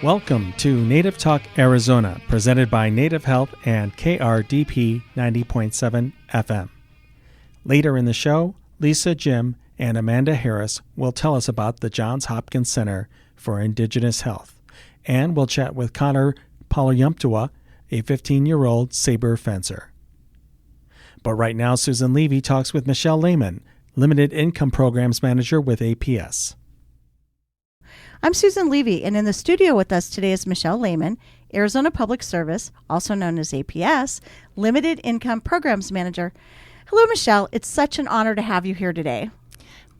Welcome to Native Talk Arizona, presented by Native Health and KRDP 90.7 FM. Later in the show, Lisa, Jim, and Amanda Harris will tell us about the Johns Hopkins Center for Indigenous Health, and we'll chat with Connor Poleyumptewa, a 15-year-old saber fencer. But right now, Susan Levy talks with Michelle Lehman, Limited Income Programs Manager with APS. I'm Susan Levy, and in the studio with us today is Michelle Lehman, Arizona Public Service, also known as APS, Limited Income Programs Manager. Hello, Michelle. It's such an honor to have you here today.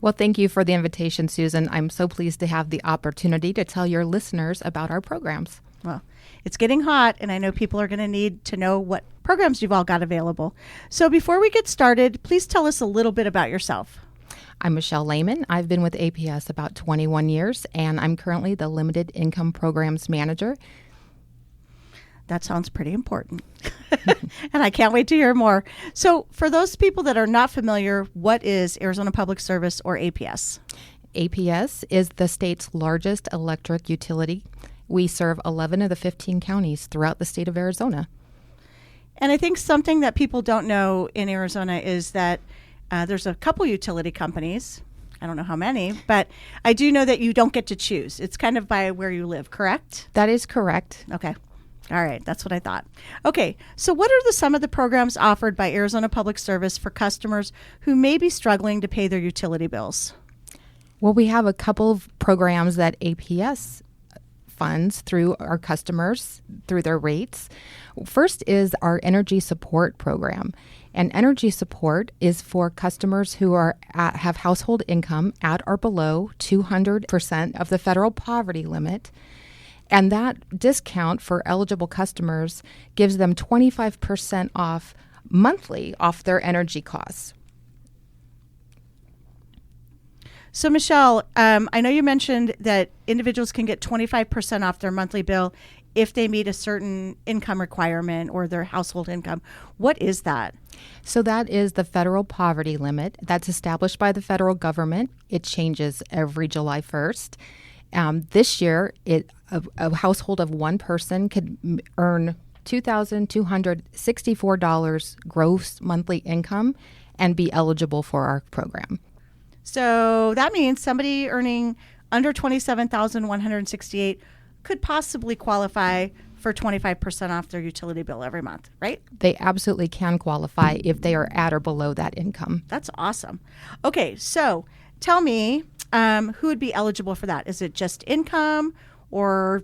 Well, thank you for the invitation, Susan. I'm so pleased to have the opportunity to tell your listeners about our programs. Well, it's getting hot, and I know people are going to need to know what programs you've all got available. So before we get started, please tell us a little bit about yourself. I'm Michelle Lehman. I've been with APS about 21 years, and I'm currently the Limited Income Programs Manager. That sounds pretty important, and I can't wait to hear more. So for those people that are not familiar, what is Arizona Public Service, or APS? APS is the state's largest electric utility. We serve 11 of the 15 counties throughout the state of Arizona. And I think something that people don't know in Arizona is that there's a couple utility companies. I don't know how many, but I do know that you don't get to choose. It's kind of by where you live, correct? That is correct. Okay. All right. That's what I thought. Okay. So what are some of the programs offered by Arizona Public Service for customers who may be struggling to pay their utility bills? Well, we have a couple of programs that APS funds through our customers through their rates. First is our energy support program. And energy support is for customers who have household income at or below 200% of the federal poverty limit. And that discount for eligible customers gives them 25% off monthly off their energy costs. So, Michelle, I know you mentioned that individuals can get 25% off their monthly bill if they meet a certain income requirement or their household income. What is that? So that is the federal poverty limit that's established by the federal government. It changes every July 1st. This year, a household of one person could earn $2,264 gross monthly income and be eligible for our program. So that means somebody earning under $27,168 could possibly qualify for 25% off their utility bill every month, right? They absolutely can qualify if they are at or below that income. That's awesome. Okay, so tell me who would be eligible for that? Is it just income, or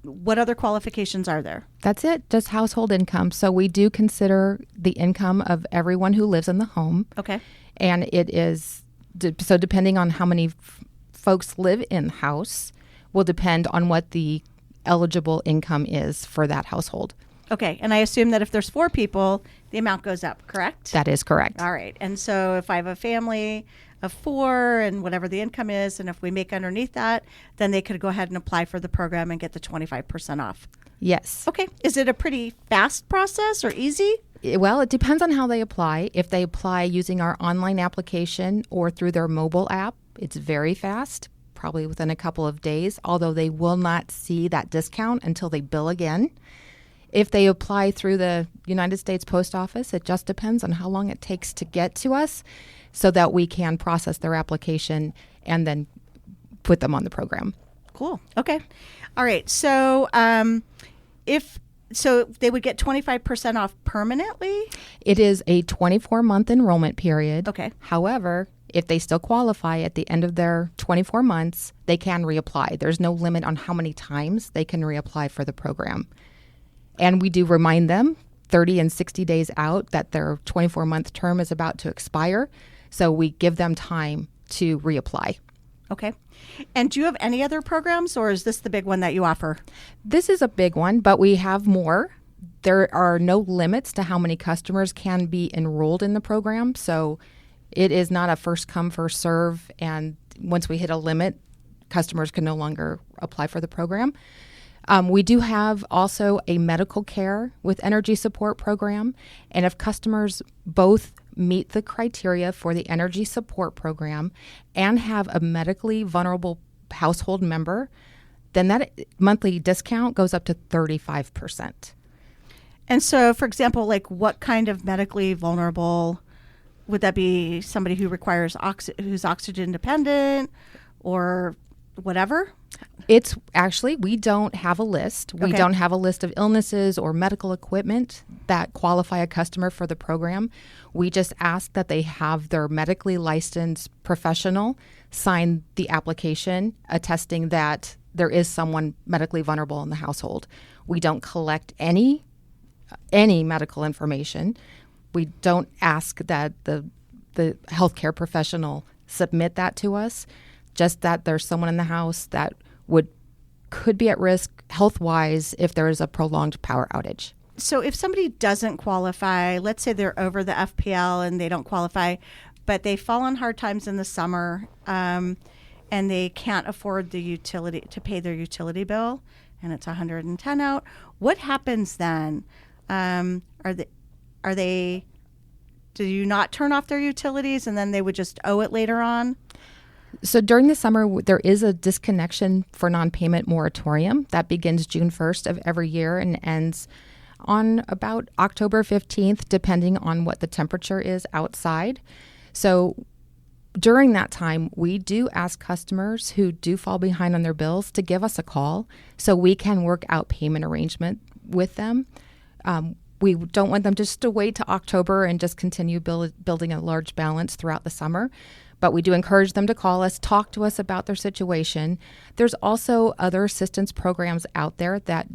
what other qualifications are there? That's it, just household income. So we do consider the income of everyone who lives in the home. Okay. And it is, so depending on how many folks live in the house, will depend on what the eligible income is for that household. Okay, and I assume that if there's 4 people, the amount goes up, correct? That is correct. All right, and so if I have a family of 4 and whatever the income is, and if we make underneath that, then they could go ahead and apply for the program and get the 25% off. Yes. Okay, is it a pretty fast process or easy? Well, it depends on how they apply. If they apply using our online application or through their mobile app, it's very fast. Probably within a couple of days, although they will not see that discount until they bill again. If they apply through the United States Post Office, it just depends on how long it takes to get to us so that we can process their application and then put them on the program. Cool. Okay. All right. So if they would get 25% off permanently? It is a 24-month enrollment period. Okay. However, if they still qualify at the end of their 24 months, they can reapply. There's no limit on how many times they can reapply for the program. And we do remind them 30 and 60 days out that their 24-month term is about to expire. So we give them time to reapply. Okay. And do you have any other programs, or is this the big one that you offer? This is a big one, but we have more. There are no limits to how many customers can be enrolled in the program. So it is not a first come, first serve. And once we hit a limit, customers can no longer apply for the program. We do have also a medical care with energy support program. And if customers both meet the criteria for the energy support program and have a medically vulnerable household member, then that monthly discount goes up to 35%. And so, for example, like what kind of medically vulnerable would that be? Somebody who requires who's oxygen dependent or whatever? It's actually, we don't have a list. We Okay. don't have a list of illnesses or medical equipment that qualify a customer for the program. We just ask that they have their medically licensed professional sign the application attesting that there is someone medically vulnerable in the household. We don't collect any medical information. We don't ask that the healthcare professional submit that to us, just that there's someone in the house that could be at risk health-wise if there is a prolonged power outage. So if somebody doesn't qualify, let's say they're over the FPL and they don't qualify, but they fall on hard times in the summer and they can't afford to pay their utility bill, and it's 110 out, what happens then? Do you not turn off their utilities and then they would just owe it later on? So during the summer, there is a disconnection for non-payment moratorium that begins June 1st of every year and ends on about October 15th, depending on what the temperature is outside. So during that time, we do ask customers who do fall behind on their bills to give us a call so we can work out payment arrangement with them. We don't want them just to wait to October and just continue building a large balance throughout the summer. But we do encourage them to call us, talk to us about their situation. There's also other assistance programs out there that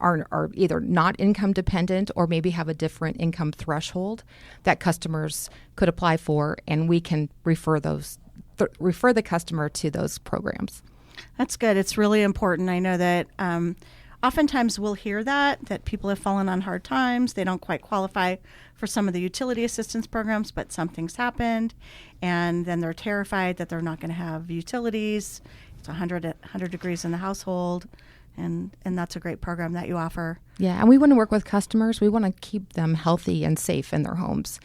are either not income dependent or maybe have a different income threshold that customers could apply for, and we can refer the customer to those programs. That's good. It's really important. I know that oftentimes we'll hear that people have fallen on hard times. They don't quite qualify for some of the utility assistance programs, but something's happened, and then they're terrified that they're not going to have utilities. It's 100 degrees in the household, and that's a great program that you offer. Yeah, and we want to work with customers. We want to keep them healthy and safe in their homes.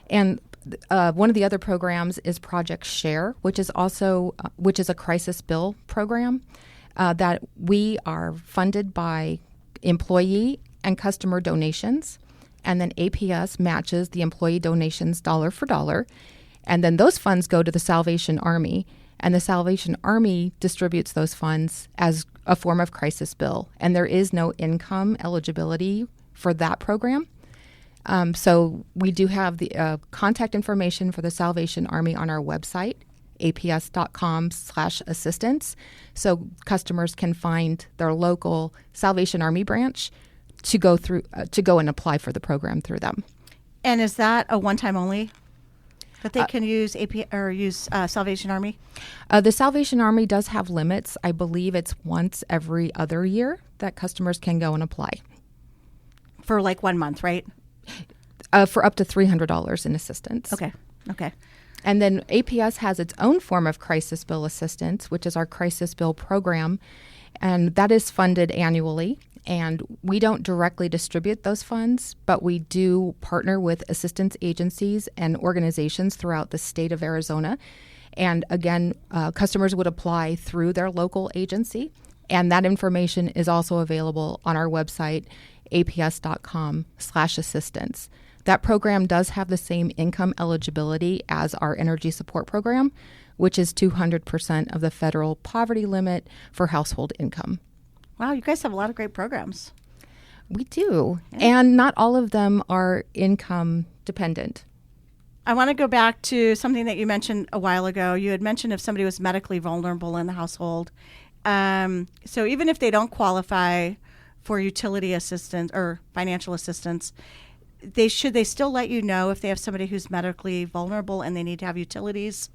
And one of the other programs is Project Share, which is a crisis bill program that we are funded by employee and customer donations. And then APS matches the employee donations dollar for dollar. And then those funds go to the Salvation Army. And the Salvation Army distributes those funds as a form of crisis bill. And there is no income eligibility for that program. So we do have the contact information for the Salvation Army on our website, aps.com/assistance. So customers can find their local Salvation Army branch to go and apply for the program through them. And is that a one-time only that they can use Salvation Army? The Salvation Army does have limits. I believe it's once every other year that customers can go and apply. For like 1 month, right? For up to $300 in assistance. Okay. And then APS has its own form of crisis bill assistance, which is our crisis bill program, and that is funded annually. And we don't directly distribute those funds, but we do partner with assistance agencies and organizations throughout the state of Arizona. And again, customers would apply through their local agency. And that information is also available on our website, aps.com/assistance. That program does have the same income eligibility as our energy support program, which is 200% of the federal poverty limit for household income. Wow, you guys have a lot of great programs. We do. Yeah. And not all of them are income dependent. I want to go back to something that you mentioned a while ago. You had mentioned if somebody was medically vulnerable in the household. So even if they don't qualify for utility assistance or financial assistance, they still let you know if they have somebody who's medically vulnerable and they need to have utilities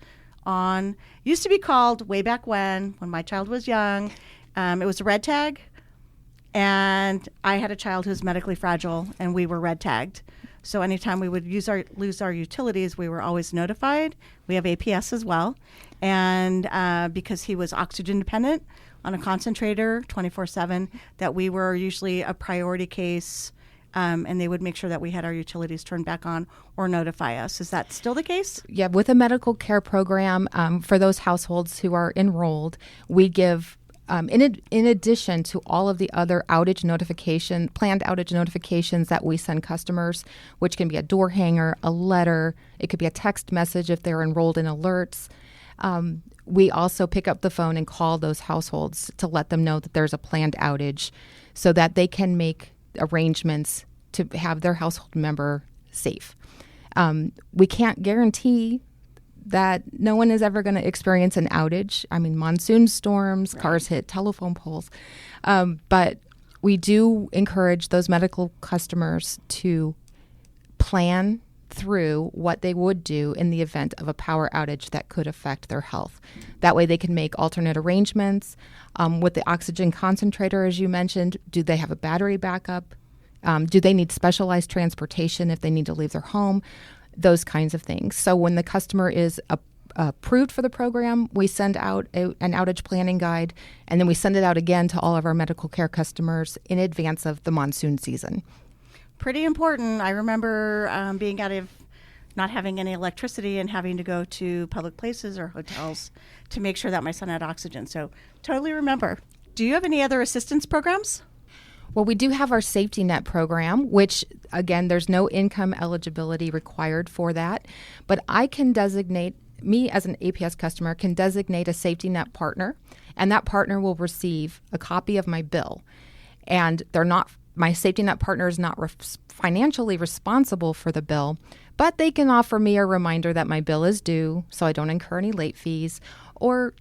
on. Used to be called way back when my child was young. It was a red tag, and I had a child who's medically fragile, and we were red tagged. So anytime we would lose our utilities, we were always notified. We have APS as well, and because he was oxygen dependent on a concentrator 24/7, that we were usually a priority case, and they would make sure that we had our utilities turned back on or notify us. Is that still the case? Yeah, with a medical care program for those households who are enrolled, we give in addition to all of the other planned outage notifications that we send customers, which can be a door hanger, a letter, it could be a text message if they're enrolled in alerts. We also pick up the phone and call those households to let them know that there's a planned outage so that they can make arrangements to have their household member safe. We can't guarantee that no one is ever going to experience an outage. I mean, monsoon storms, cars hit telephone poles. But we do encourage those medical customers to plan through what they would do in the event of a power outage that could affect their health. That way they can make alternate arrangements. With the oxygen concentrator, as you mentioned, do they have a battery backup? Do they need specialized transportation if they need to leave their home? Those kinds of things. So when the customer is approved for the program, we send out an outage planning guide, and then we send it out again to all of our medical care customers in advance of the monsoon season. Pretty important. I remember being out of not having any electricity and having to go to public places or hotels to make sure that my son had oxygen. So totally remember. Do you have any other assistance programs? Well, we do have our safety net program, which, again, there's no income eligibility required for that. But me as an APS customer can designate a safety net partner, and that partner will receive a copy of my bill. And my safety net partner is not financially responsible for the bill, but they can offer me a reminder that my bill is due so I don't incur any late fees, or,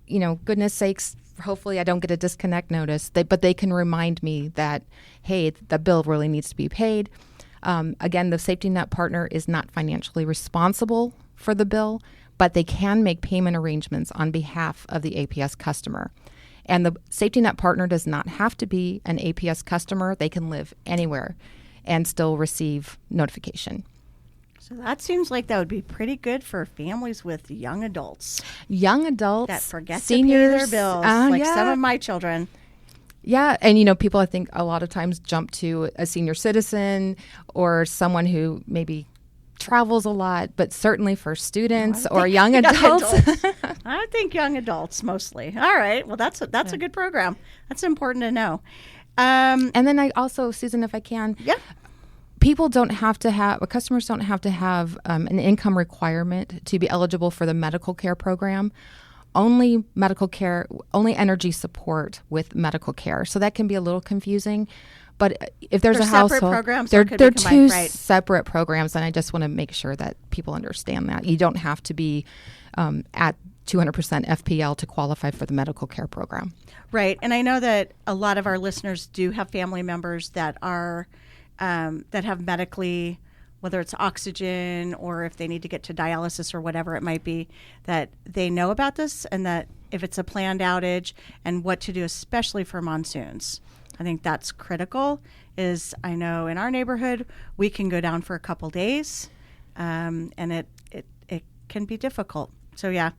goodness sakes, hopefully I don't get a disconnect notice, but they can remind me that, hey, the bill really needs to be paid. Again, the safety net partner is not financially responsible for the bill, but they can make payment arrangements on behalf of the APS customer. And the safety net partner does not have to be an APS customer. They can live anywhere and still receive notification. So that seems like that would be pretty good for families with young adults. Young adults, that forget seniors, to pay their bills, like some of my children. Yeah, and people I think a lot of times jump to a senior citizen or someone who maybe travels a lot, but certainly for students or young adults. I think young adults mostly. All right, well that's a good program. That's important to know. And then I also, Susan, if I can, customers don't have to have an income requirement to be eligible for the medical care program. Only energy support with medical care. So that can be a little confusing. But if there's a household, they're two separate programs, and I just want to make sure that people understand that. You don't have to be at 200% FPL to qualify for the medical care program. Right, and I know that a lot of our listeners do have family members that are that have medically, whether it's oxygen or if they need to get to dialysis or whatever it might be, that they know about this and that if it's a planned outage and what to do, especially for monsoons. I think that's critical. I know in our neighborhood, we can go down for a couple days, and it can be difficult. So, yeah.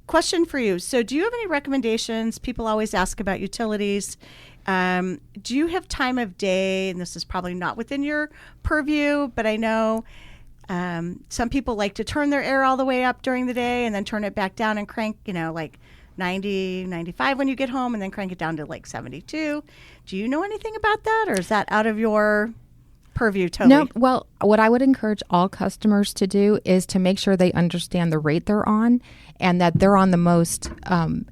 Question for you. So do you have any recommendations? People always ask about utilities. Do you have time of day? And this is probably not within your purview, but I know some people like to turn their air all the way up during the day and then turn it back down and crank, like 90, 95 when you get home and then crank it down to like 72. Do you know anything about that, or is that out of your purview totally? No, well, what I would encourage all customers to do is to make sure they understand the rate they're on and that they're on the most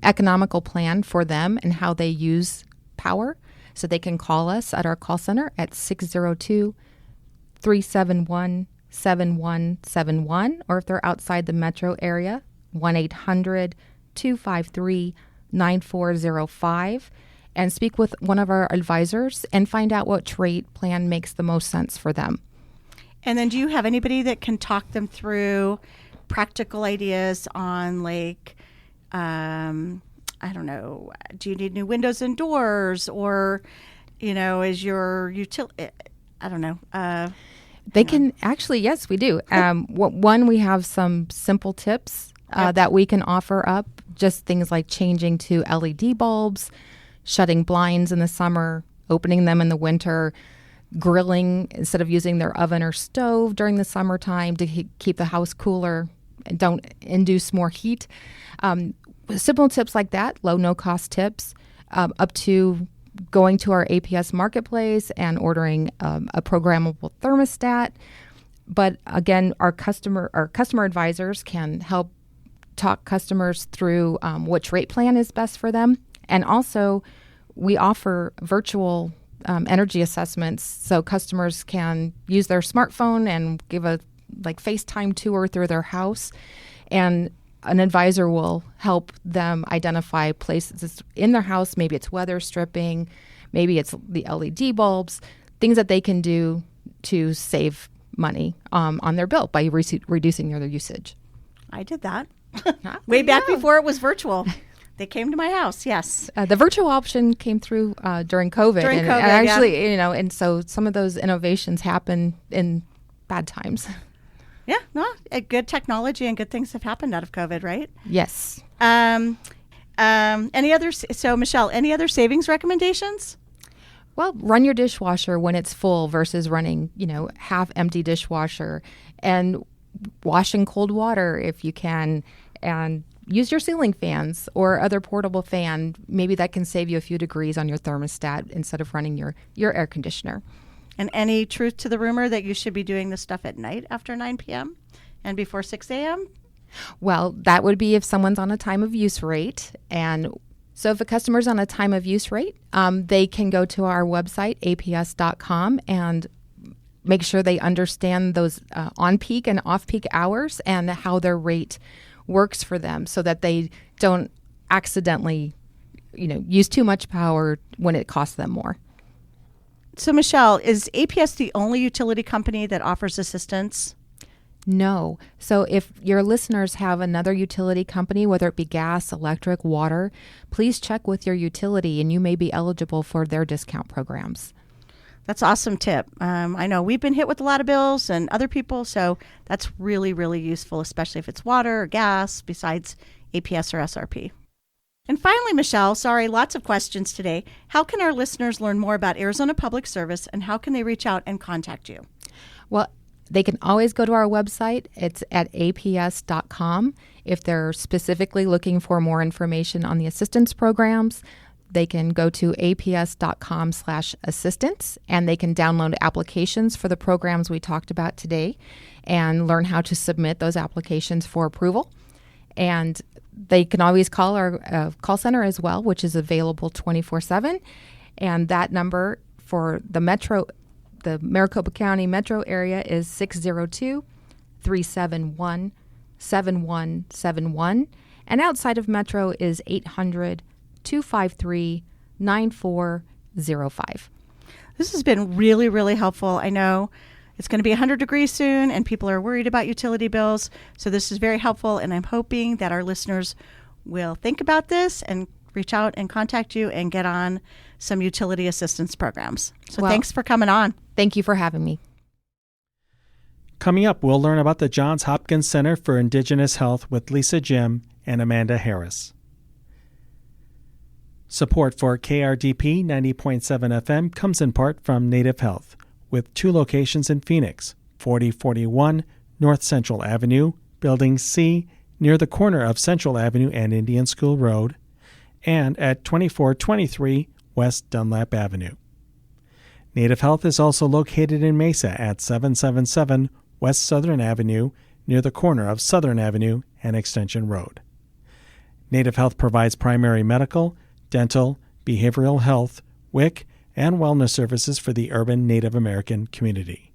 economical plan for them and how they use power. So they can call us at our call center at 602-371-7171, or if they're outside the metro area, 1-800-253-9405, and speak with one of our advisors and find out which rate plan makes the most sense for them. And then do you have anybody that can talk them through practical ideas on I don't know, do you need new windows and doors, or, is your utility, I don't know. They can actually, yes, we do. One, we have some simple tips that we can offer up, just things like changing to LED bulbs, shutting blinds in the summer, opening them in the winter, grilling instead of using their oven or stove during the summertime to keep the house cooler and don't induce more heat. simple tips like that, low, no-cost tips, up to going to our APS marketplace and ordering a programmable thermostat. But again, our customer advisors can help talk customers through which rate plan is best for them. And also, we offer virtual energy assessments, so customers can use their smartphone and give a FaceTime tour through their house, and an advisor will help them identify places in their house. Maybe it's weather stripping, maybe it's the LED bulbs, things that they can do to save money on their bill by reducing their usage. I did that way back before it was virtual. They came to my house, yes. The virtual option came through during COVID. And actually, and so some of those innovations happen in bad times. Yeah, no, good technology and good things have happened out of COVID, right? Yes. So Michelle, any other savings recommendations? Well, run your dishwasher when it's full versus running, half empty dishwasher, and wash in cold water if you can, and use your ceiling fans or other portable fan. Maybe that can save you a few degrees on your thermostat instead of running your air conditioner. And any truth to the rumor that you should be doing this stuff at night after 9 p.m. and before 6 a.m.? Well, that would be if someone's on a time of use rate. And so if a customer's on a time of use rate, they can go to our website, aps.com, and make sure they understand those on-peak and off-peak hours and how their rate works for them so that they don't accidentally, use too much power when it costs them more. So, Michelle, is APS the only utility company that offers assistance? No. So if your listeners have another utility company, whether it be gas, electric, water, please check with your utility and you may be eligible for their discount programs. That's an awesome tip. I know we've been hit with a lot of bills and other people, so that's really, really useful, especially if it's water or gas besides APS or SRP. And finally, Michelle, lots of questions today. How can our listeners learn more about Arizona Public Service, and how can they reach out and contact you? Well, they can always go to our website. It's at aps.com. If they're specifically looking for more information on the assistance programs, they can go to aps.com/assistance, and they can download applications for the programs we talked about today and learn how to submit those applications for approval. And they can always call our call center as well, which is available 24/7. And that number for the Maricopa County metro area is 602-371-7171. And outside of metro is 800-253-9405. This has been really, really helpful. I know it's going to be 100 degrees soon, and people are worried about utility bills. So this is very helpful, and I'm hoping that our listeners will think about this and reach out and contact you and get on some utility assistance programs. So thanks for coming on. Thank you for having me. Coming up, we'll learn about the Johns Hopkins Center for Indigenous Health with Lisa Jim and Amanda Harris. Support for KRDP 90.7 FM comes in part from Native Health, with 2 locations in Phoenix, 4041 North Central Avenue, Building C, near the corner of Central Avenue and Indian School Road, and at 2423 West Dunlap Avenue. Native Health is also located in Mesa at 777 West Southern Avenue, near the corner of Southern Avenue and Extension Road. Native Health provides primary medical, dental, behavioral health, WIC, and wellness services for the urban Native American community.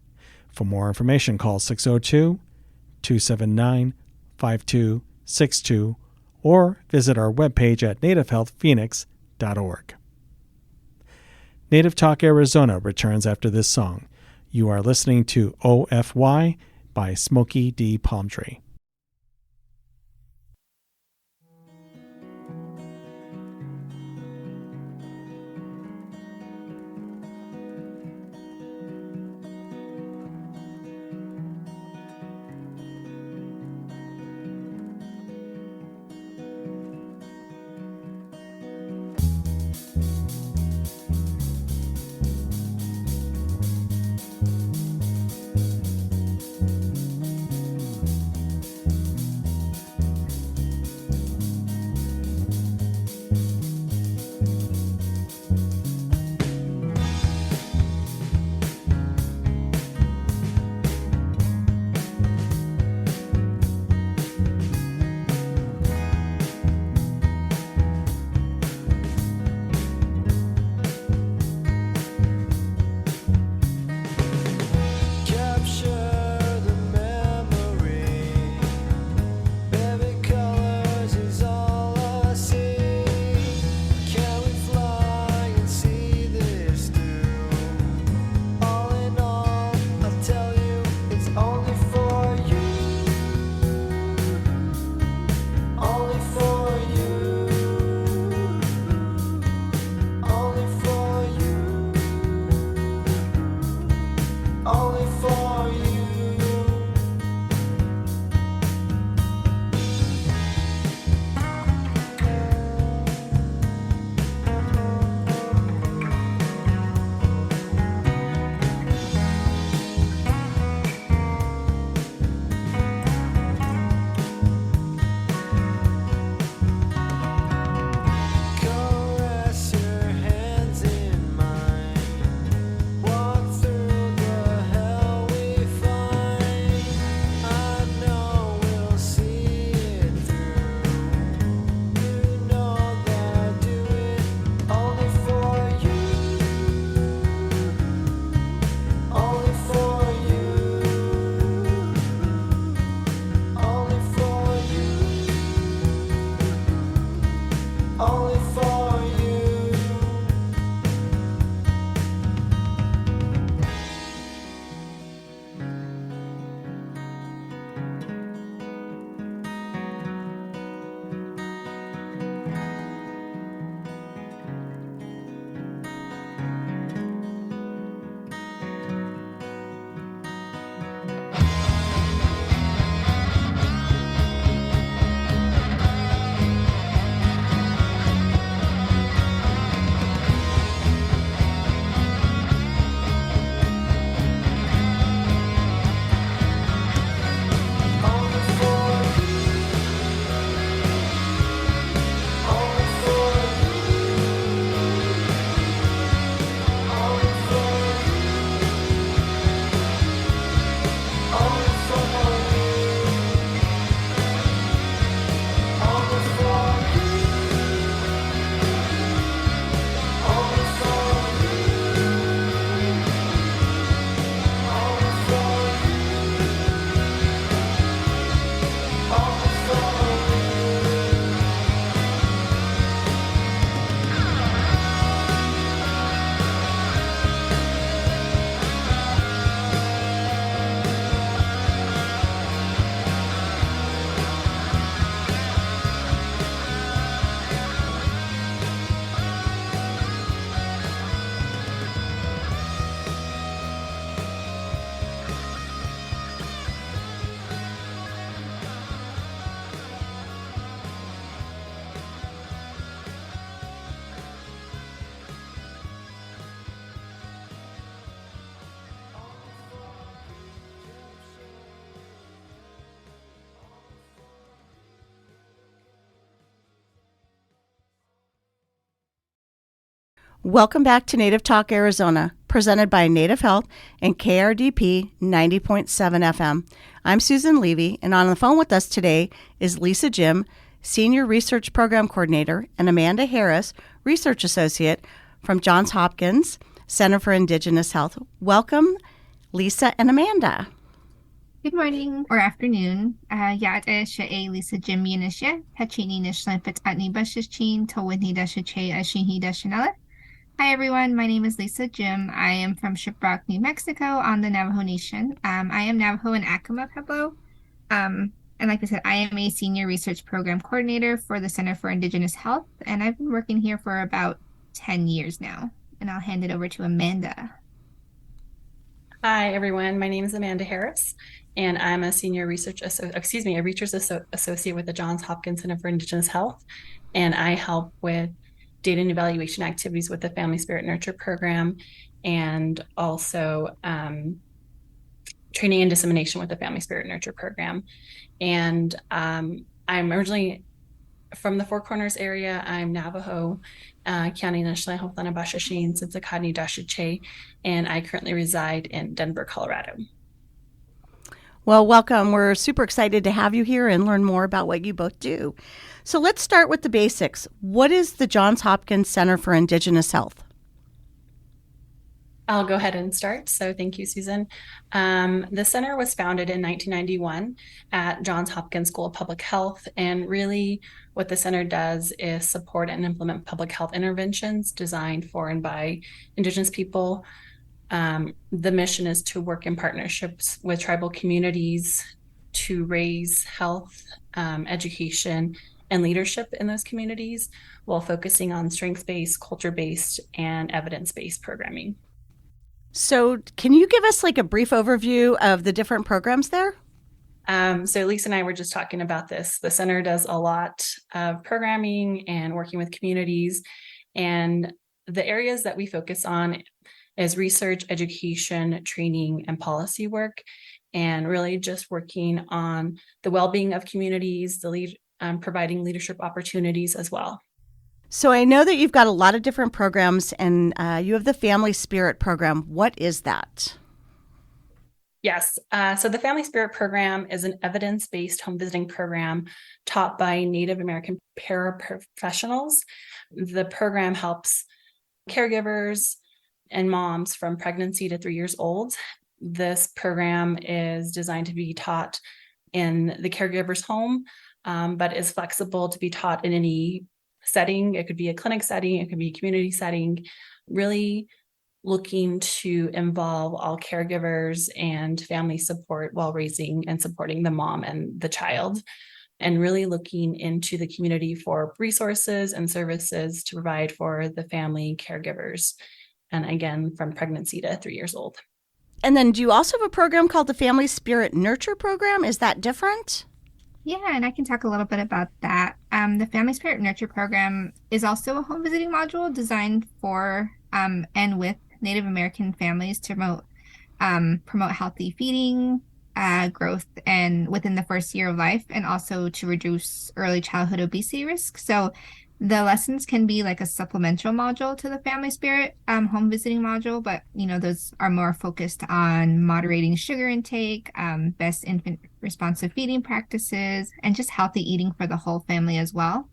For more information, call 602-279-5262 or visit our webpage at nativehealthphoenix.org. Native Talk Arizona returns after this song. You are listening to OFY by Smokey D. Palmtree. Welcome back to Native Talk Arizona, presented by Native Health and KRDP 90.7 FM. I'm Susan Levy, and on the phone with us today is Lisa Jim, Senior Research Program Coordinator, and Amanda Harris, Research Associate from Johns Hopkins Center for Indigenous Health. Welcome, Lisa and Amanda. Good morning or afternoon. Lisa Jim Yunisha, Hachini Nishlimpet Atni Bashichin, Towini Dashache Ashinhi Dashanella. Hi everyone, my name is Lisa Jim. I am from Shiprock, New Mexico on the Navajo Nation. I am Navajo and Acoma Pueblo. And like I said, I am a Senior Research Program Coordinator for the Center for Indigenous Health, and I've been working here for about 10 years now. And I'll hand it over to Amanda. Hi everyone, my name is Amanda Harris, and I'm a Senior Research Associate with the Johns Hopkins Center for Indigenous Health, and I help with data and evaluation activities with the Family Spirit Nurture program, and also training and dissemination with the Family Spirit Nurture program. And I'm originally from the Four Corners area. I'm Navajo, County Nishlai Basashin, Sinsakani Dashache, and I currently reside in Denver, Colorado. Well, welcome. We're super excited to have you here and learn more about what you both do. So let's start with the basics. What is the Johns Hopkins Center for Indigenous Health? I'll go ahead and start. So thank you, Susan. The center was founded in 1991 at Johns Hopkins School of Public Health. And really what the center does is support and implement public health interventions designed for and by Indigenous people. The mission is to work in partnerships with tribal communities to raise health, education, and leadership in those communities while focusing on strengths-based, culture-based, and evidence-based programming. So can you give us like a brief overview of the different programs there? So Lisa and I were just talking about this. The center does a lot of programming and working with communities, and the areas that we focus on is research, education, training, and policy work, and really just working on the well-being of communities, providing leadership opportunities as well. So I know that you've got a lot of different programs, and you have the Family Spirit program. What is that? Yes. So the Family Spirit program is an evidence-based home visiting program taught by Native American paraprofessionals. The program helps caregivers and moms from pregnancy to 3 years old. This program is designed to be taught in the caregiver's home, but is flexible to be taught in any setting. It could be a clinic setting, it could be a community setting, really looking to involve all caregivers and family support while raising and supporting the mom and the child, and really looking into the community for resources and services to provide for the family caregivers. And again, from pregnancy to 3 years old. And then do you also have a program called the Family Spirit Nurture program? Is that different? Yeah, and I can talk a little bit about that. The Family Spirit Nurture program is also a home visiting module designed for and with Native American families to promote healthy feeding, growth and within the first year of life, and also to reduce early childhood obesity risk. So the lessons can be like a supplemental module to the family spirit home visiting module, but those are more focused on moderating sugar intake, best infant responsive feeding practices, and just healthy eating for the whole family as well.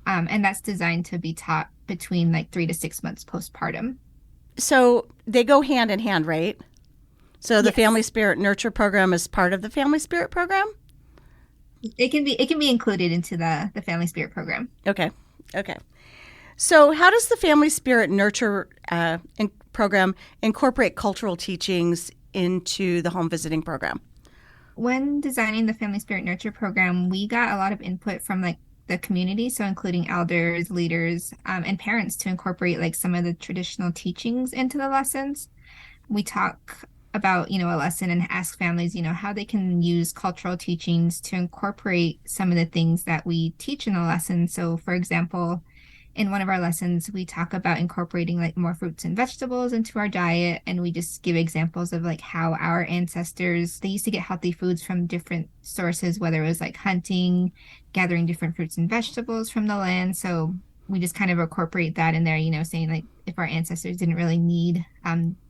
And that's designed to be taught between like 3 to 6 months postpartum. So they go hand in hand, right? So the Yes. Family Spirit Nurture Program is part of the Family Spirit Program? It can be included into the Family Spirit Program. Okay. So how does the Family Spirit Nurture program incorporate cultural teachings into the home visiting program? When designing the Family Spirit Nurture Program, we got a lot of input from like the community, so including elders, leaders, and parents to incorporate like some of the traditional teachings into the lessons. We talk about, a lesson and ask families, how they can use cultural teachings to incorporate some of the things that we teach in the lesson. So, for example, in one of our lessons, we talk about incorporating like more fruits and vegetables into our diet. And we just give examples of like how our ancestors, they used to get healthy foods from different sources, whether it was like hunting, gathering different fruits and vegetables from the land. So we just kind of incorporate that in there, saying like if our ancestors didn't really need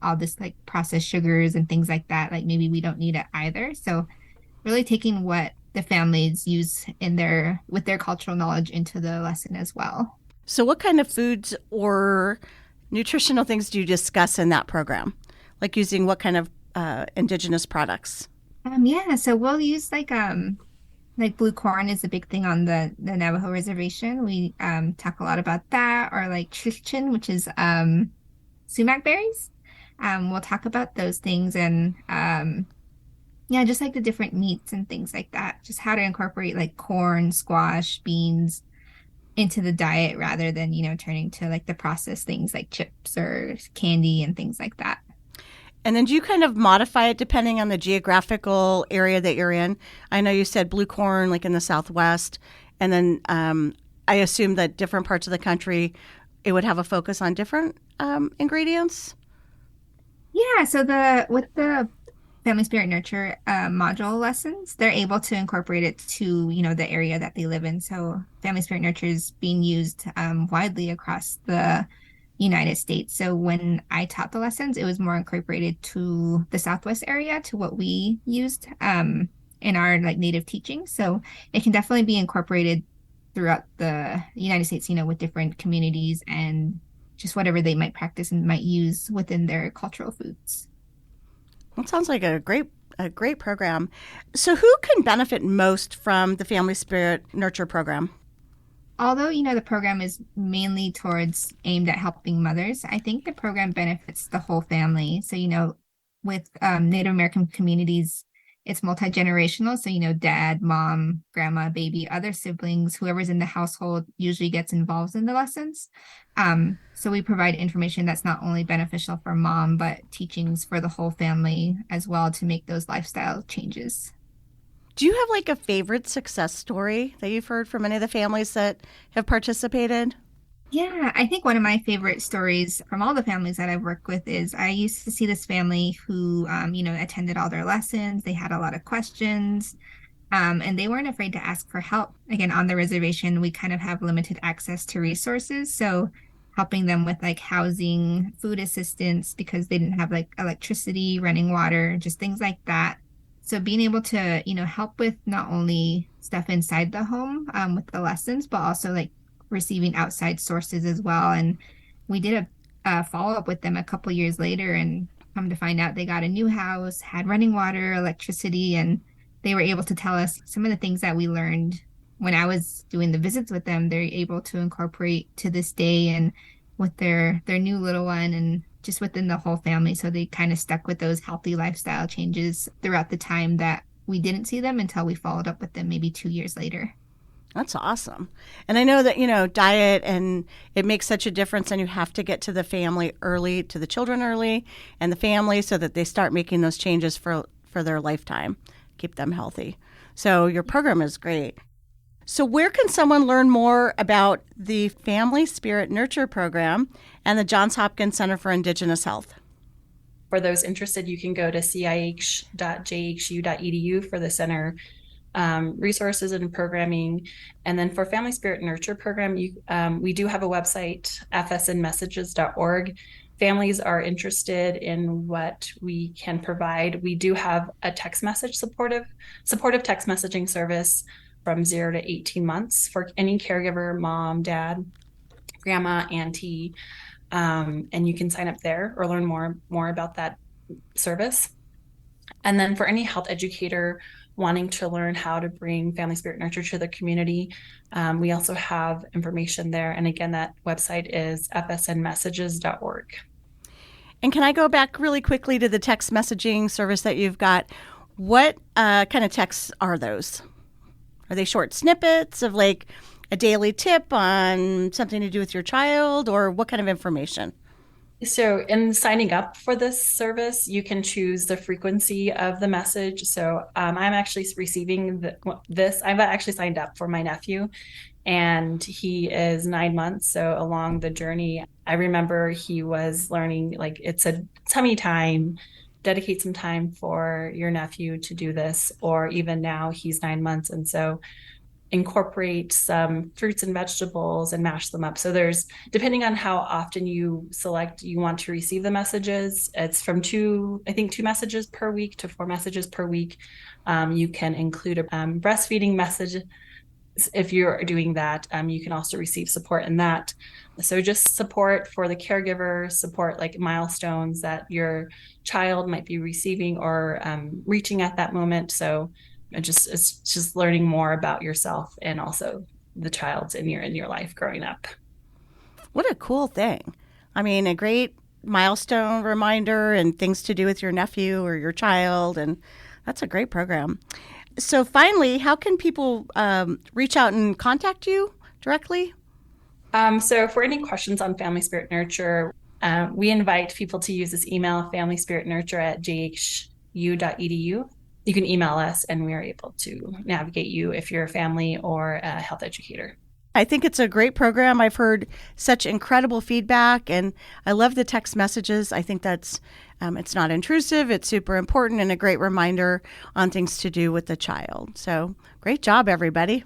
all this like processed sugars and things like that, like maybe we don't need it either. So really taking what the families use with their cultural knowledge into the lesson as well. So what kind of foods or nutritional things do you discuss in that program? Like using what kind of indigenous products? So we'll use like blue corn is a big thing on the Navajo reservation. We talk a lot about that, or like chichen, which is sumac berries. We'll talk about those things, and just like the different meats and things like that. Just how to incorporate like corn, squash, beans into the diet rather than, turning to like the processed things like chips or candy and things like that. And then do you kind of modify it depending on the geographical area that you're in? I know you said blue corn, like in the Southwest, and then I assume that different parts of the country, it would have a focus on different ingredients? Yeah, so with the Family Spirit Nurture module lessons, they're able to incorporate it to, the area that they live in. So Family Spirit Nurture is being used widely across the United States. So when I taught the lessons, it was more incorporated to the Southwest area, to what we used in our like native teaching. So it can definitely be incorporated throughout the United States, with different communities and just whatever they might practice and might use within their cultural foods. That sounds like a great program. So who can benefit most from the Family Spirit Nurture program? Although, the program is mainly aimed at helping mothers, I think the program benefits the whole family. So, with Native American communities, it's multi-generational. So, dad, mom, grandma, baby, other siblings, whoever's in the household usually gets involved in the lessons. So we provide information that's not only beneficial for mom, but teachings for the whole family as well to make those lifestyle changes. Do you have like a favorite success story that you've heard from any of the families that have participated? Yeah, I think one of my favorite stories from all the families that I've worked with is I used to see this family who, attended all their lessons. They had a lot of questions, and they weren't afraid to ask for help. Again, on the reservation, we kind of have limited access to resources. So helping them with like housing, food assistance, because they didn't have like electricity, running water, just things like that. So being able to, help with not only stuff inside the home with the lessons, but also like receiving outside sources as well. And we did a follow-up with them a couple years later, and come to find out they got a new house, had running water, electricity, and they were able to tell us some of the things that we learned when I was doing the visits with them. They're able to incorporate to this day and with their new little one, and just within the whole family. So they kind of stuck with those healthy lifestyle changes throughout the time that we didn't see them until we followed up with them maybe 2 years later. That's awesome. And I know that, diet, and it makes such a difference, and you have to get to the family early, to the children early and the family, so that they start making those changes for their lifetime, keep them healthy. So your program is great. So where can someone learn more about the Family Spirit Nurture Program and the Johns Hopkins Center for Indigenous Health? For those interested, you can go to cih.jhu.edu for the center resources and programming. And then for Family Spirit Nurture program, we do have a website, fsnmessages.org. Families are interested in what we can provide. We do have a text message supportive text messaging service from 0 to 18 months for any caregiver, mom, dad, grandma, auntie, and you can sign up there or learn more about that service. And then for any health educator wanting to learn how to bring Family Spirit Nurture to the community, we also have information there. And again, that website is fsnmessages.org. And can I go back really quickly to the text messaging service that you've got? What kind of texts are those? Are they short snippets of like a daily tip on something to do with your child, or what kind of information? So in signing up for this service, you can choose the frequency of the message. So I'm actually receiving this. I've actually signed up for my nephew, and he is 9 months. So along the journey, I remember he was learning, like, it's a tummy time, dedicate some time for your nephew to do this, or even now he's 9 months. And so incorporate some fruits and vegetables and mash them up. So there's, depending on how often you select you want to receive the messages, it's from 2 messages per week to 4 messages per week. You can include a breastfeeding message. If you're doing that, you can also receive support in that. So just support for the caregiver, support like milestones that your child might be receiving or reaching at that moment. So it's just learning more about yourself and also the child's in your life growing up. What a cool thing. I mean, a great milestone reminder and things to do with your nephew or your child. And that's a great program. So finally, how can people reach out and contact you directly? So for any questions on Family Spirit Nurture, we invite people to use this email, familyspiritnurture@jhu.edu. You can email us and we are able to navigate you if you're a family or a health educator. I think it's a great program. I've heard such incredible feedback, and I love the text messages. I think that's it's not intrusive, it's super important, and a great reminder on things to do with the child. So great job, everybody.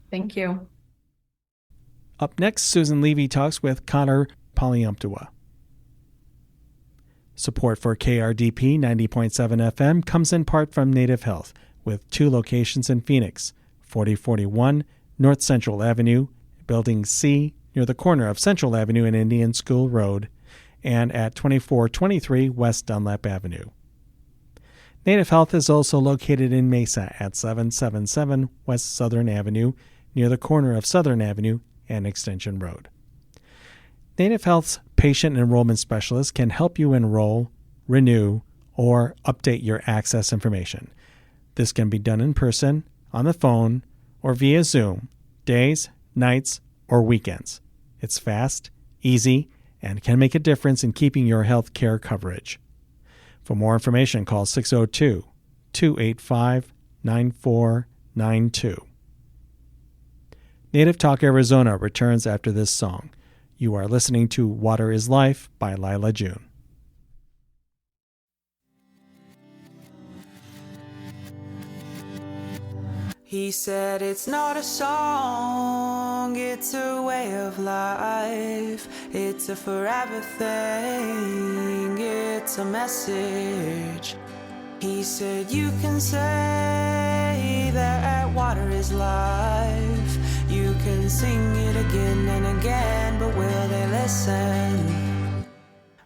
Thank you. Up next, Susan Levy talks with Connor Poleyumptewa. Support for KRDP 90.7 FM comes in part from Native Health, with 2 locations in Phoenix, 4041 North Central Avenue, Building C, near the corner of Central Avenue and Indian School Road, and at 2423 West Dunlap Avenue. Native Health is also located in Mesa at 777 West Southern Avenue, near the corner of Southern Avenue and Extension Road. Native Health's patient enrollment specialist can help you enroll, renew, or update your access information. This can be done in person, on the phone, or via Zoom, days, nights, or weekends. It's fast, easy, and can make a difference in keeping your health care coverage. For more information, call 602-285-9492. Native Talk Arizona returns after this song. You are listening to Water is Life by Lila June. He said it's not a song, it's a way of life. It's a forever thing, it's a message. He said you can say that water is life. You can sing it again and again, but will they listen?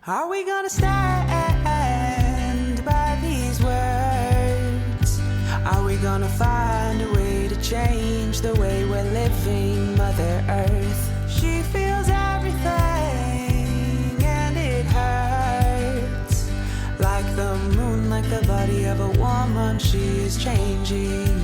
Are we gonna stand by these words? Are we gonna find a way to change the way we're living Mother Earth? She feels everything and it hurts. Like the moon, like the body of a woman, she is changing.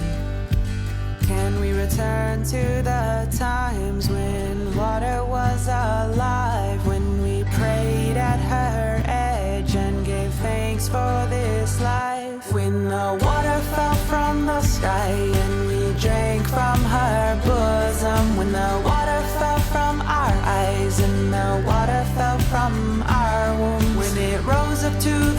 Can we return to the times when water was alive? When we prayed at her edge and gave thanks for this life? When the water fell from the sky and we drank from her bosom? When the water fell from our eyes and the water fell from our wombs? When it rose up to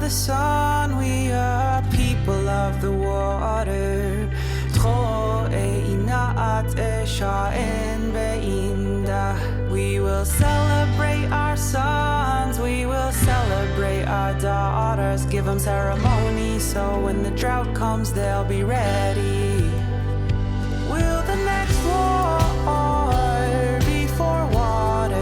the sun, we are people of the water. Tro e inaat e sha'en be'inda. We will celebrate our sons, we will celebrate our daughters. Give them ceremony so when the drought comes they'll be ready. Will the next war be for water?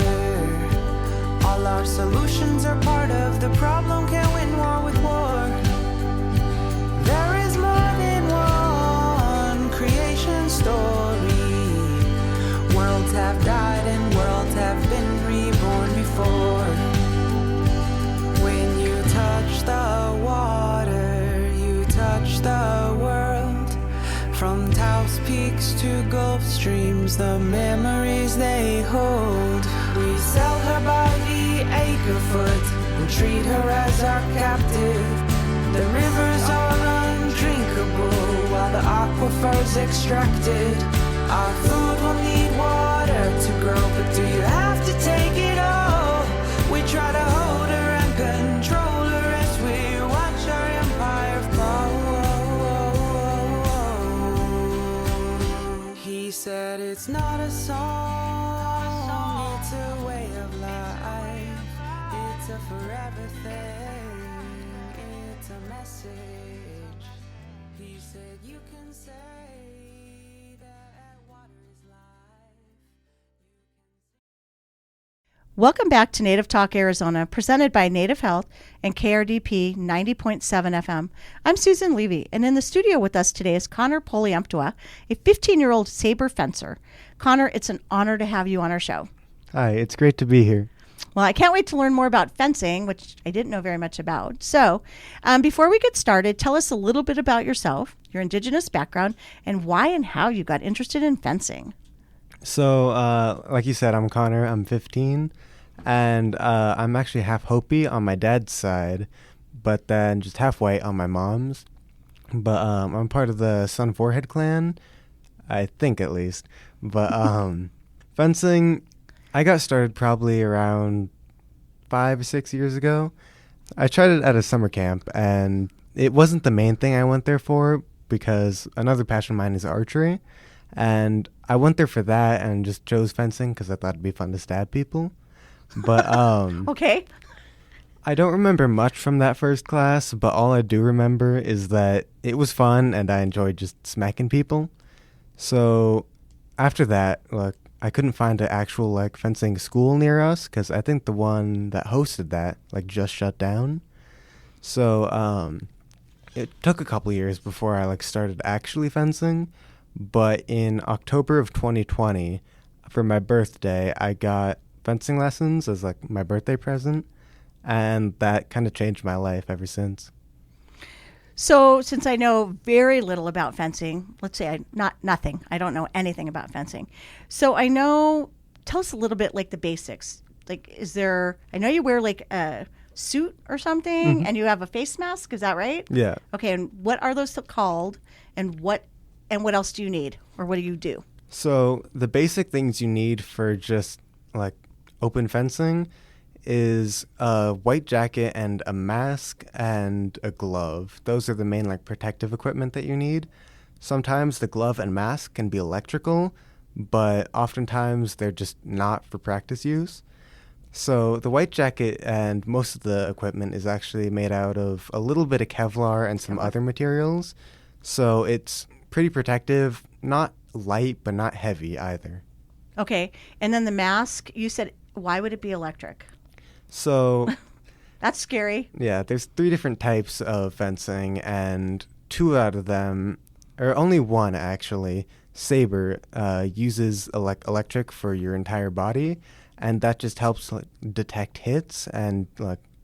All our solutions are part of the problem, can't win war with war. There is more than one creation story. Worlds have died and worlds have been reborn before. When you touch the water, you touch the world. From Taos Peaks to Gulf Streams, the memories they hold. We sell her by the acre foot and treat her as our captive. The rivers are undrinkable while the aquifer's extracted. Our food will need water to grow, but do you have to take it all? We try to hold her and control her as we watch our empire fall. He said it's not a song, it's a way of life. It's a forever thing, it's a message. He said you can say Welcome back to Native Talk Arizona, presented by Native Health and KRDP 90.7 FM. I'm Susan Levy, and in the studio with us today is Connor Poleyumptewa, a 15-year-old saber fencer. Connor, it's an honor to have you on our show. Hi, it's great to be here. Well, I can't wait to learn more about fencing, which I didn't know very much about. So, before we get started, tell us a little bit about yourself, your Indigenous background, and why and how you got interested in fencing. So, like you said, I'm Connor. I'm 15, and I'm actually half Hopi on my dad's side, but then just half white on my mom's. But I'm part of the Sun Forehead clan, I think at least. But fencing, I got started probably around 5 or 6 years ago. I tried it at a summer camp, and it wasn't the main thing I went there for because another passion of mine is archery. And I went there for that and just chose fencing because I thought it'd be fun to stab people. But Okay. I don't remember much from that first class, but all I do remember is that it was fun and I enjoyed just smacking people. So after that, like, I couldn't find an actual like fencing school near us because I think the one that hosted that like just shut down. So it took a couple years before I like started actually fencing. But in October of 2020, for my birthday, I got fencing lessons as like my birthday present, and that kind of changed my life ever since. So, since I know very little about fencing, let's say nothing. I don't know anything about fencing. So tell us a little bit like the basics. Like, I know you wear like a suit or something, and you have a face mask. Is that right? Yeah. Okay, and what are those called, and what else do you need, or what do you do? So the basic things you need for just like open fencing is a white jacket and a mask and a glove. Those are the main like protective equipment that you need. Sometimes the glove and mask can be electrical, but oftentimes they're just not for practice use. So the white jacket and most of the equipment is actually made out of a little bit of Kevlar and some other materials. So it's pretty protective, not light, but not heavy either. Okay. And then the mask, you said, why would it be electric? So that's scary. Yeah, there's 3 different types of fencing, and 2 out of them, or only one actually, saber, uses electric for your entire body, and that just helps detect hits and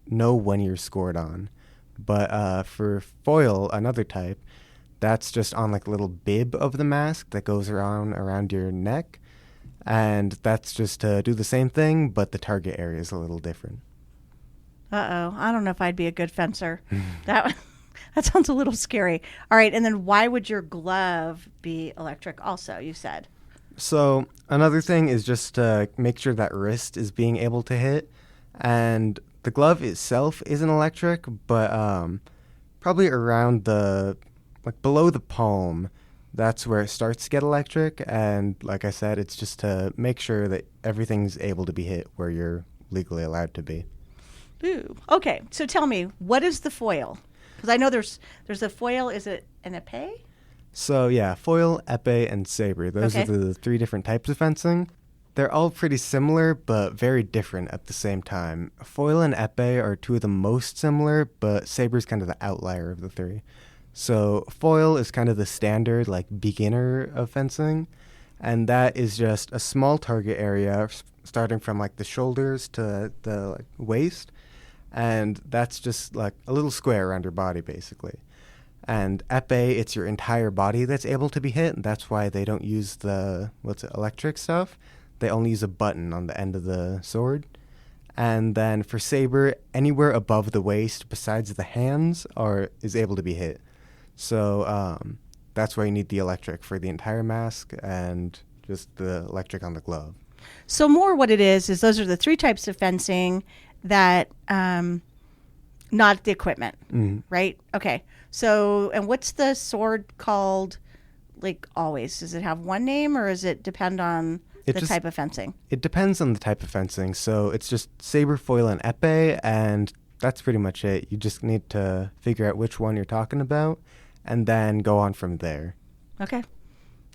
know when you're scored on. But for foil, another type, that's just on like a little bib of the mask that goes around your neck. And that's just to do the same thing, but the target area is a little different. Uh-oh. I don't know if I'd be a good fencer. That sounds a little scary. All right. And then why would your glove be electric also, you said? So another thing is just to make sure that wrist is being able to hit. And the glove itself isn't electric, but probably around below the palm, that's where it starts to get electric. And like I said, it's just to make sure that everything's able to be hit where you're legally allowed to be. Ooh. Okay, so tell me, what is the foil? Because I know there's a foil. Is it an épée? So yeah, foil, épée, and saber. Those are the 3 different types of fencing. They're all pretty similar, but very different at the same time. Foil and épée are 2 of the most similar, but saber's kind of the outlier of the 3. So foil is kind of the standard, like, beginner of fencing, and that is just a small target area starting from, like, the shoulders to the waist, and that's just, like, a little square around your body, basically. And épée, it's your entire body that's able to be hit, and that's why they don't use the, electric stuff. They only use a button on the end of the sword. And then for saber, anywhere above the waist besides the hands is able to be hit. So that's why you need the electric for the entire mask and just the electric on the glove. So more what it is those are the 3 types of fencing that, not the equipment, right? Okay. So, and what's the sword called, like, always? Does it have one name, or does it depend on type of fencing? It depends on the type of fencing. So it's just saber, foil, and épée, and that's pretty much it. You just need to figure out which one you're talking about, and then go on from there. Okay.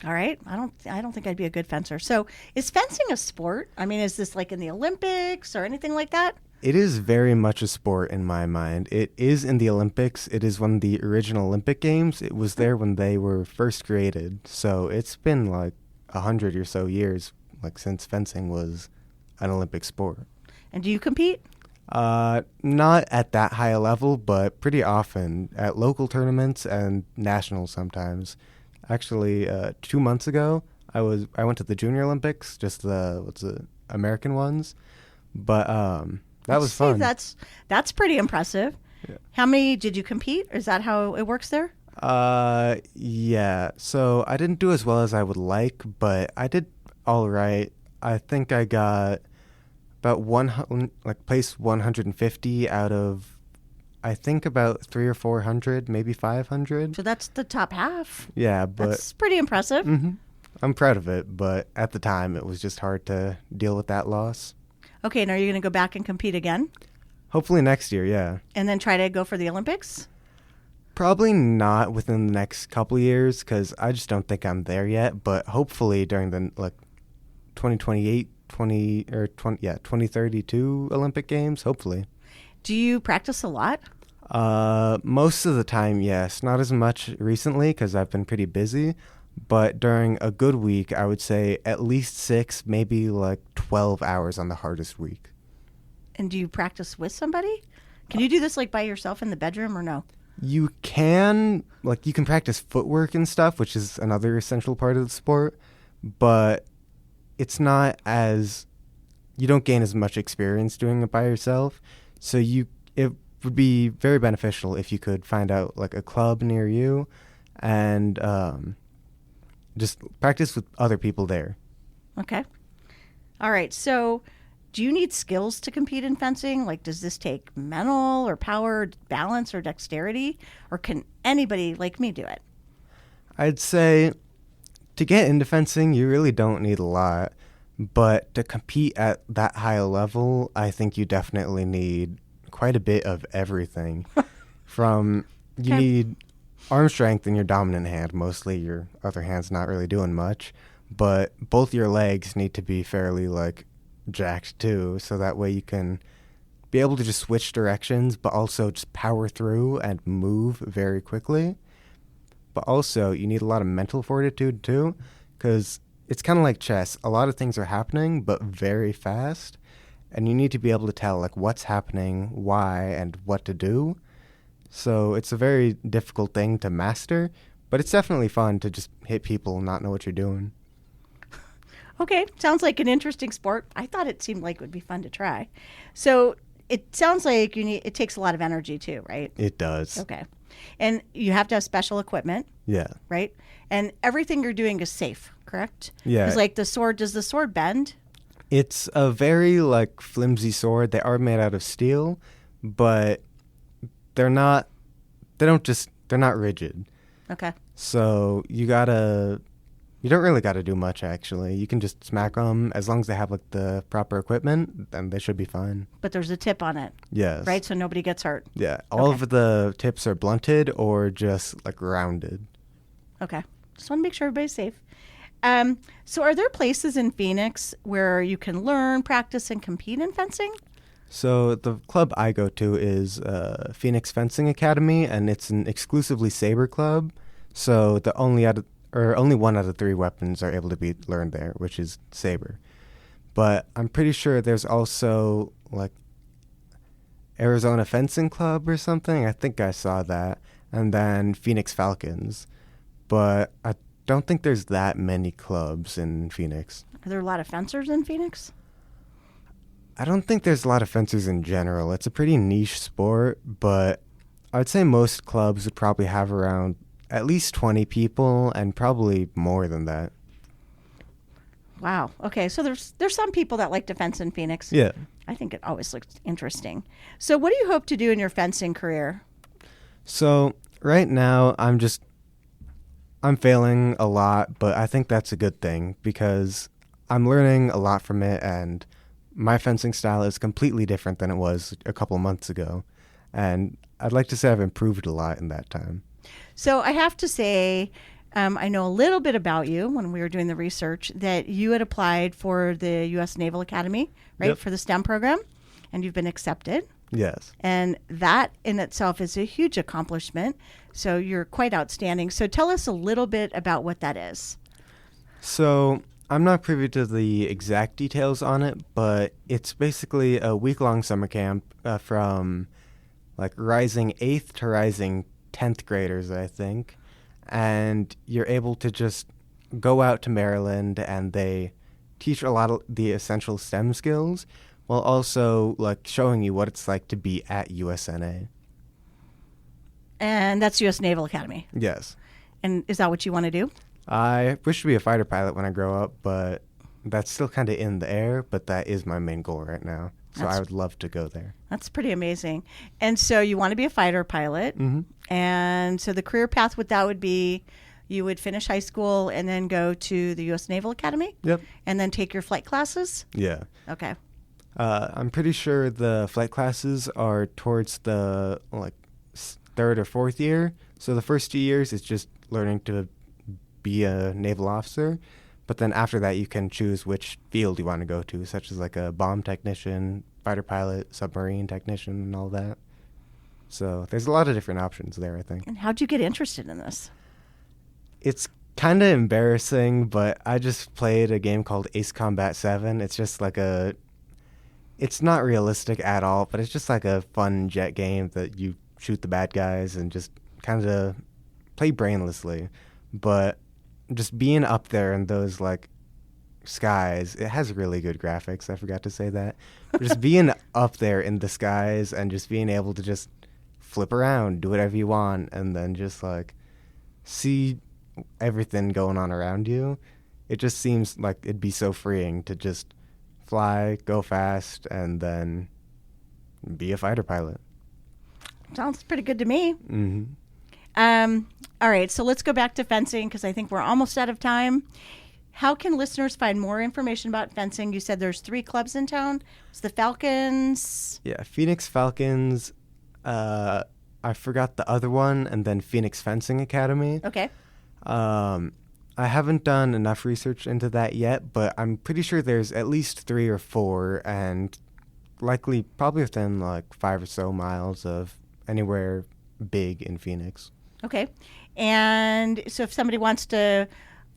All right. I don't think I'd be a good fencer. So is fencing a sport? I mean, is this like in the Olympics or anything like that? It is very much a sport in my mind. It is in the Olympics. It is one of the original Olympic Games. It was there when they were first created. So it's been like 100 or so years, like, since fencing was an Olympic sport. And do you compete? Not at that high a level, but pretty often at local tournaments and nationals sometimes. Actually, 2 months ago, I went to the Junior Olympics, just the American ones, but that was fun. That's pretty impressive. Yeah. How many did you compete? Is that how it works there? Yeah. So I didn't do as well as I would like, but I did all right. I think I got about place 150 out of, I think, about 300 or 400, maybe 500. So that's the top half. Yeah, but that's pretty impressive. Mm-hmm. I'm proud of it, but at the time it was just hard to deal with that loss. Okay, and are you going to go back and compete again? Hopefully next year, yeah. And then try to go for the Olympics? Probably not within the next couple of years, because I just don't think I'm there yet. But hopefully during the 2028, 2032 Olympic Games, hopefully. Do you practice a lot? Most of the time, yes. Not as much recently because I've been pretty busy. But during a good week, I would say at least 6, maybe 12 hours on the hardest week. And do you practice with somebody? Can you do this by yourself in the bedroom or no? You can. You can practice footwork and stuff, which is another essential part of the sport. But it's not as... You don't gain as much experience doing it by yourself. So it would be very beneficial if you could find out a club near you and... just practice with other people there. Okay. All right. So do you need skills to compete in fencing? Does this take mental or power, balance, or dexterity? Or can anybody like me do it? I'd say to get into fencing, you really don't need a lot. But to compete at that high a level, I think you definitely need quite a bit of everything. You need... arm strength in your dominant hand, mostly. Your other hand's not really doing much. But both your legs need to be fairly, jacked too, so that way you can be able to just switch directions, but also just power through and move very quickly. But also, you need a lot of mental fortitude too, because it's kind of like chess. A lot of things are happening, but very fast. And you need to be able to tell, what's happening, why, and what to do. So it's a very difficult thing to master, but it's definitely fun to just hit people and not know what you're doing. Okay, sounds like an interesting sport. I thought it seemed like it would be fun to try. So it sounds like it takes a lot of energy too, right? It does. Okay. And you have to have special equipment. Yeah. Right? And everything you're doing is safe, correct? Yeah. Because does the sword bend? It's a very like flimsy sword. They are made out of steel, but they're not rigid. Okay. So you don't really gotta do much actually. You can just smack them as long as they have like the proper equipment, then they should be fine. But there's a tip on it, Yes. right? So nobody gets hurt. Yeah. All Okay. of the tips are blunted or just like rounded. Okay. Just want to make sure everybody's safe. So are there places in Phoenix where you can learn, practice, and compete in fencing? So the club I go to is Phoenix Fencing Academy, and it's an exclusively saber club. So only one out of 3 weapons are able to be learned there, which is saber. But I'm pretty sure there's also like Arizona Fencing Club or something. I think I saw that, and then Phoenix Falcons. But I don't think there's that many clubs in Phoenix. Are there a lot of fencers in Phoenix? I don't think there's a lot of fencers in general. It's a pretty niche sport, but I'd say most clubs would probably have around at least 20 people and probably more than that. Wow. Okay. So there's some people that like to fence in Phoenix. Yeah. I think it always looks interesting. So what do you hope to do in your fencing career? So right now I'm failing a lot, but I think that's a good thing because I'm learning a lot from it, and my fencing style is completely different than it was a couple months ago. And I'd like to say I've improved a lot in that time. So I have to say, I know a little bit about you when we were doing the research that you had applied for the U.S. Naval Academy, right, Yep. for the STEM program, and you've been accepted. Yes. And that in itself is a huge accomplishment. So you're quite outstanding. So tell us a little bit about what that is. So I'm not privy to the exact details on it, but it's basically a week-long summer camp from like rising 8th to rising 10th graders, I think. And you're able to just go out to Maryland, and they teach a lot of the essential STEM skills while also like showing you what it's like to be at USNA. And that's U.S. Naval Academy. Yes. And is that what you want to do? I wish to be a fighter pilot when I grow up, but that's still kind of in the air, but that is my main goal right now. So I would love to go there. That's pretty amazing. And so you want to be a fighter pilot. Mm-hmm. And so the career path with that would be you would finish high school and then go to the U.S. Naval Academy? Yep. And then take your flight classes? Yeah. Okay. I'm pretty sure the flight classes are towards the like 3rd or 4th year. So the first 2 years is just learning to be a naval officer. But then after that, you can choose which field you want to go to, such as like a bomb technician, fighter pilot, submarine technician, and all that. So there's a lot of different options there, I think. And how'd you get interested in this? It's kind of embarrassing, but I just played a game called Ace Combat 7. It's just like it's not realistic at all, but it's just like a fun jet game that you shoot the bad guys and just kind of play brainlessly. But just being up there in those like skies, it has really good graphics. I forgot to say that. But just being up there in the skies and just being able to just flip around, do whatever you want, and then just like see everything going on around you. It just seems like it'd be so freeing to just fly, go fast, and then be a fighter pilot. Sounds pretty good to me. Mm-hmm. All right, so let's go back to fencing because I think we're almost out of time. How can listeners find more information about fencing? You said there's 3 clubs in town. It's the Falcons. Yeah, Phoenix Falcons. I forgot the other one, and then Phoenix Fencing Academy. Okay. I haven't done enough research into that yet, but I'm pretty sure there's at least 3 or 4, and probably within like 5 or so miles of anywhere big in Phoenix. Okay. And so if somebody wants to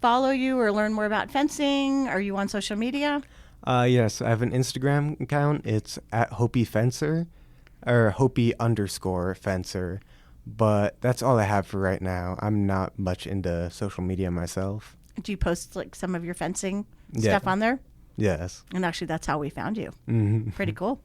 follow you or learn more about fencing, are you on social media? Yes, I have an Instagram account. It's at Hopi Fencer, or Hopi_Fencer. But that's all I have for right now. I'm not much into social media myself. Do you post like some of your fencing Yeah. stuff on there? Yes. And actually, that's how we found you. Mm-hmm. Pretty cool.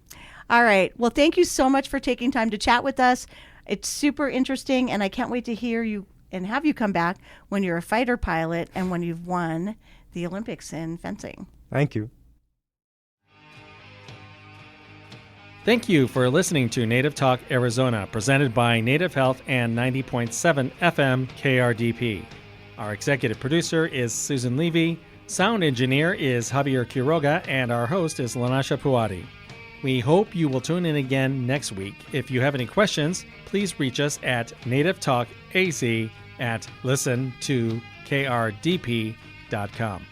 All right. Well, thank you so much for taking time to chat with us. It's super interesting, and I can't wait to hear you and have you come back when you're a fighter pilot and when you've won the Olympics in fencing. Thank you. Thank you for listening to Native Talk Arizona, presented by Native Health and 90.7 FM KRDP. Our executive producer is Susan Levy, sound engineer is Javier Quiroga, and our host is Lanasha Puadi. We hope you will tune in again next week. If you have any questions, please reach us at nativetalkaz@listen2krdp.com.